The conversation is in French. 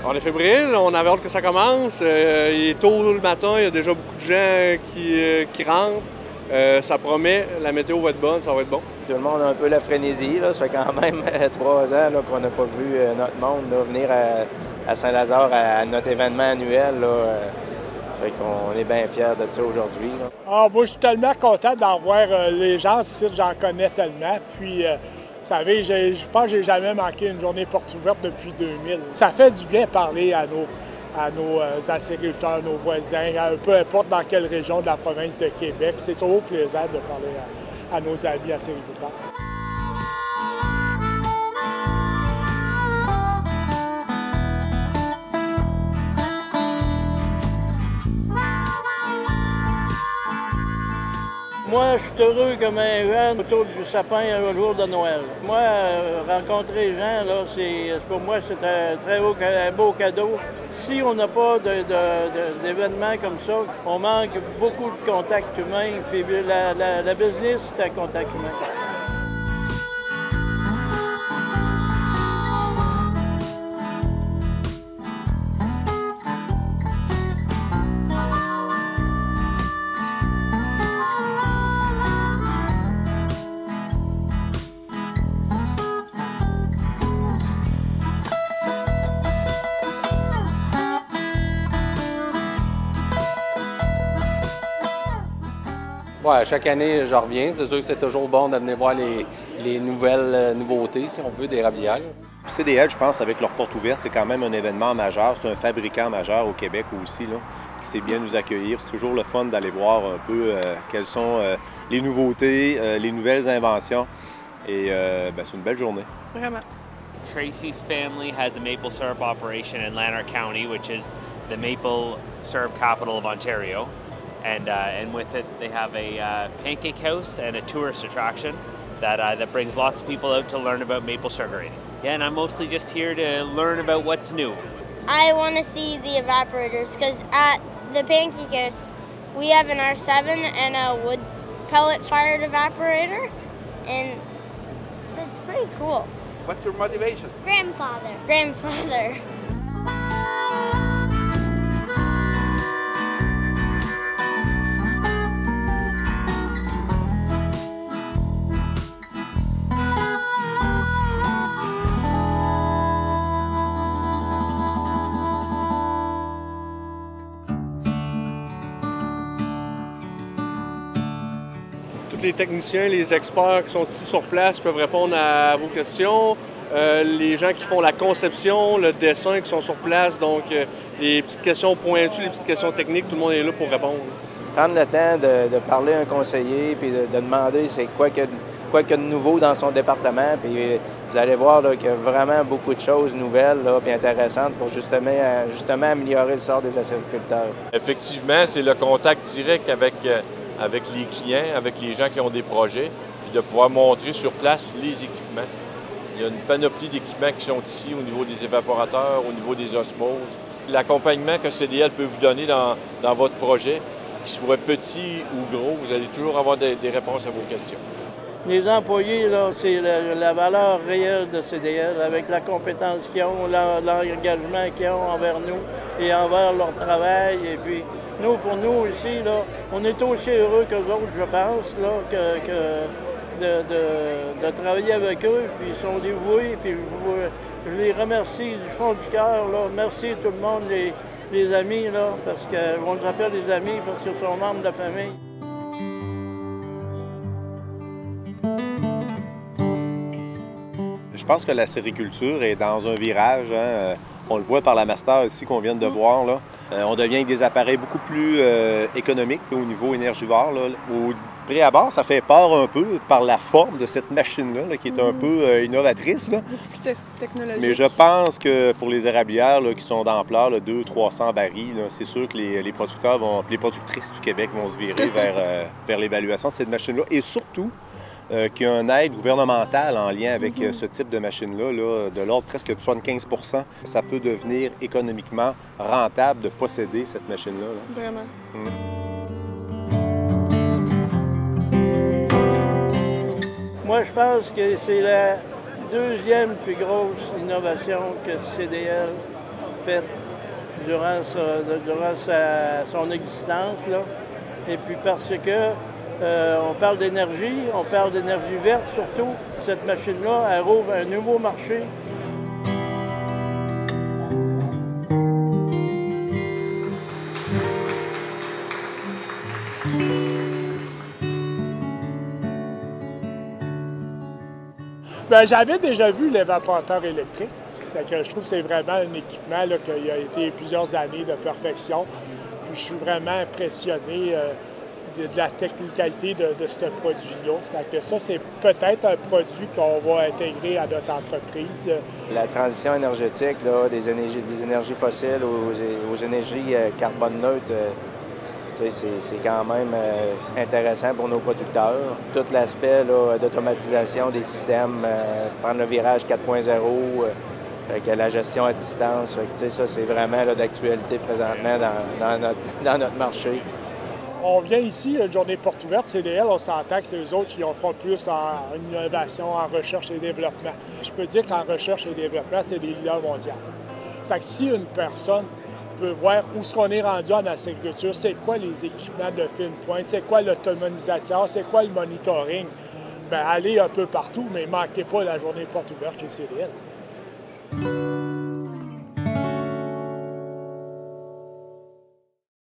On est fébrile, on avait hâte que ça commence. Il est tôt le matin, il y a déjà beaucoup de gens qui rentrent. Ça promet, la météo va être bonne, ça va être bon. Tout le monde a un peu la frénésie. Là. Ça fait quand même 3 ans qu'on n'a pas vu notre monde là, venir à Saint-Lazare à notre événement annuel. Là. Fait qu'on est bien fiers de ça aujourd'hui. Moi, je suis tellement content d'en voir les gens ici, j'en connais tellement. Puis, vous savez, je pense que j'ai jamais manqué une journée porte ouverte depuis 2000. Ça fait du bien parler à nos acériculteurs, nos voisins, peu importe dans quelle région de la province de Québec. C'est toujours plaisant de parler à nos amis acériculteurs. Moi, je suis heureux comme un jeune autour du sapin le jour de Noël. Moi, rencontrer les gens, là, pour moi, c'est un beau cadeau. Si on n'a pas d'événements comme ça, on manque beaucoup de contacts humains. Puis la business, c'est un contact humain. Ouais, chaque année, je reviens. C'est sûr que c'est toujours bon de venir voir les nouvelles nouveautés, si on veut, d'érablière. CDL, je pense, avec leur porte ouverte, c'est quand même un événement majeur. C'est un fabricant majeur au Québec aussi, là, qui sait bien nous accueillir. C'est toujours le fun d'aller voir un peu quelles sont les nouveautés, les nouvelles inventions. Et c'est une belle journée. Vraiment. Tracy's family has a maple syrup operation in Lanark County, which is the maple syrup capital of Ontario. And with it, they have a pancake house and a tourist attraction that brings lots of people out to learn about maple sugaring. Yeah, and I'm mostly just here to learn about what's new. I want to see the evaporators because at the pancake house, we have an R7 and a wood pellet-fired evaporator, and it's pretty cool. What's your motivation? Grandfather. Tous les techniciens, les experts qui sont ici sur place peuvent répondre à vos questions. Les gens qui font la conception, le dessin, qui sont sur place, donc les petites questions pointues, les petites questions techniques, tout le monde est là pour répondre. Prendre le temps de parler à un conseiller puis de demander c'est quoi qu'il y a de nouveau dans son département. Puis vous allez voir qu'il y a vraiment beaucoup de choses nouvelles et intéressantes pour justement améliorer le sort des acériculteurs. Effectivement, c'est le contact direct avec les clients, avec les gens qui ont des projets, puis de pouvoir montrer sur place les équipements. Il y a une panoplie d'équipements qui sont ici au niveau des évaporateurs, au niveau des osmoses. L'accompagnement que CDL peut vous donner dans votre projet, qu'il soit petit ou gros, vous allez toujours avoir des réponses à vos questions. Les employés, là, c'est la valeur réelle de CDL, avec la compétence qu'ils ont, l'engagement qu'ils ont envers nous et envers leur travail. Et puis, pour nous ici, là, on est aussi heureux que les autres, je pense, là, de travailler avec eux. Puis ils sont dévoués. Puis je les remercie du fond du cœur. Merci tout le monde, les amis, là, parce qu'on les appelle des amis parce qu'ils sont membres de la famille. Je pense que la sériculture est dans un virage. Hein. On le voit par la Master ici qu'on vient de voir. Là. On devient avec des appareils beaucoup plus économiques là, au niveau énergivore. Là. Au pré-abord, ça fait peur un peu par la forme de cette machine-là, là, qui est un peu innovatrice. Là. Beaucoup plus technologique. Mais je pense que pour les érablières là, qui sont d'ampleur, 200-300 barils, c'est sûr que les producteurs, les productrices du Québec vont se virer vers l'évaluation de cette machine-là. Et surtout, qu'il y a une aide gouvernementale en lien avec ce type de machine-là, là, de l'ordre presque de 75 %. Ça peut devenir économiquement rentable de posséder cette machine-là. Là. Vraiment. Moi, je pense que c'est la deuxième plus grosse innovation que CDL fait durant son existence. Là. Et puis parce que on parle d'énergie verte surtout. Cette machine-là, elle ouvre un nouveau marché. Bien, j'avais déjà vu l'évaporateur électrique. Que je trouve que c'est vraiment un équipement là, qui a été plusieurs années de perfection. Puis je suis vraiment impressionné de la technicalité de ce produit-là. Ça, c'est peut-être un produit qu'on va intégrer à notre entreprise. La transition énergétique là, des énergies fossiles aux énergies carbone neutres, c'est quand même intéressant pour nos producteurs. Tout l'aspect d'automatisation des systèmes, prendre le virage 4.0, la gestion à distance, ça c'est vraiment d'actualité présentement dans notre marché. On vient ici, la journée porte ouverte, CDL, on s'entend que c'est eux autres qui en font plus en innovation, en recherche et développement. Je peux dire qu'en recherche et développement, c'est des leaders mondiaux. C'est que si une personne veut voir où est-ce qu'on est rendu en agriculture, c'est quoi les équipements de fine pointe, c'est quoi l'automatisation, c'est quoi le monitoring, bien allez un peu partout, mais ne manquez pas la journée porte ouverte chez CDL.